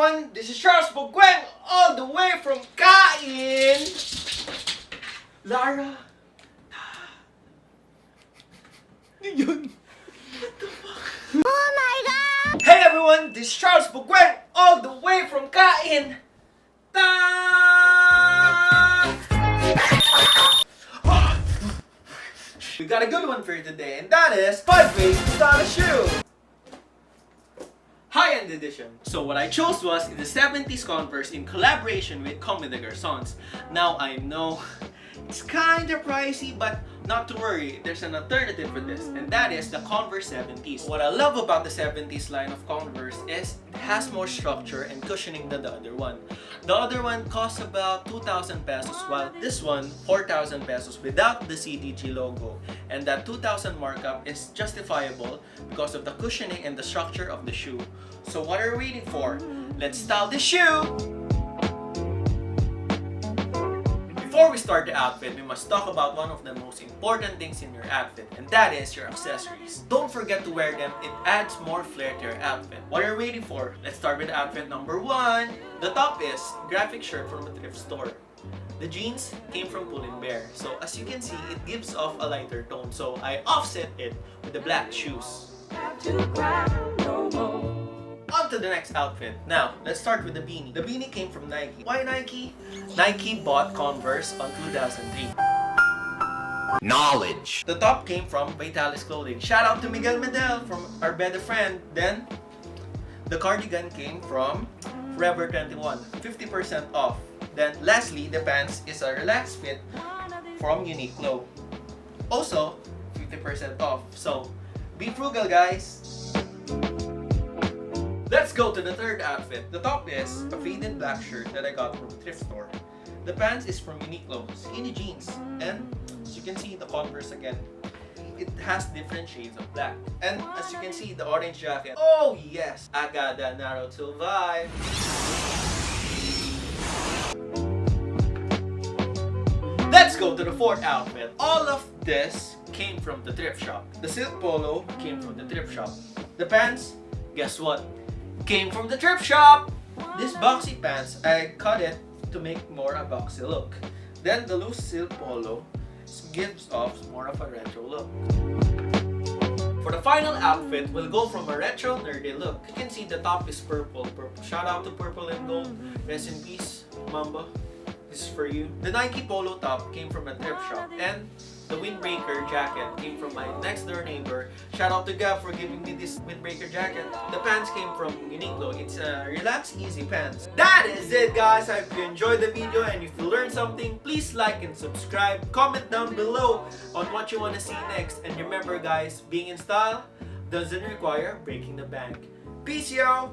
everyone, this is Charles Bogweng, all the way from Kain. Lara. Yun. What the fuck? Oh my god! Hey everyone, this is Charles Bogweng, all the way from Kain. We got a good one for you today, and that is 5 ways to style a shoe. High-end edition. So what I chose was the 70s Converse in collaboration with Comme des Garçons. Now I know it's kind of pricey, but not to worry, there's an alternative for this, and that is the Converse 70s. What I love about the 70s line of Converse is it has more structure and cushioning than the other one. The other one costs about 2,000 pesos, while this one 4,000 pesos without the CDG logo. And that 2,000 markup is justifiable because of the cushioning and the structure of the shoe. So what are we waiting for? Let's style the shoe! Before we start the outfit, we must talk about one of the most important things in your outfit, and that is your accessories. Don't forget to wear them, it adds more flair to your outfit. What are you waiting for? Let's start with outfit number 1. The top is graphic shirt from a thrift store. The jeans came from Pull & Bear, so as you can see, it gives off a lighter tone, so I offset it with the black shoes. On to the next outfit. Now, let's start with the beanie. The beanie came from Nike. Why Nike? Nike bought Converse on 2003. Knowledge. The top came from Vitalis Clothing. Shout out to Miguel Medel from our better friend. Then, the cardigan came from Forever 21, 50% off. Then, lastly, the pants is a relaxed fit from Uniqlo. Also, 50% off. So, be frugal, guys. Let's go to the third outfit. The top is a faded black shirt that I got from a thrift store. The pants is from Uniqlo, skinny jeans. And as you can see, the Converse again. It has different shades of black. And as you can see, the orange jacket. Oh yes! I got that Naruto vibe. Let's go to the fourth outfit. All of this came from the thrift shop. The silk polo came from the thrift shop. The pants, guess what? Came from the thrift shop! This boxy pants, I cut it to make more a boxy look. Then the loose silk polo gives off more of a retro look. For the final outfit, we'll go from a retro nerdy look. You can see the top is purple. Shout out to Purple and Gold. Rest in peace, Mamba. This is for you. The Nike polo top came from a thrift shop, and the windbreaker jacket came from my next door neighbor. Shout out to Gav for giving me this windbreaker jacket. The pants came from Uniqlo. It's a relaxed, easy pants. That is it, guys. I hope you enjoyed the video, and if you learned something, please like and subscribe. Comment down below on what you want to see next. And remember, guys, being in style doesn't require breaking the bank. Peace, yo!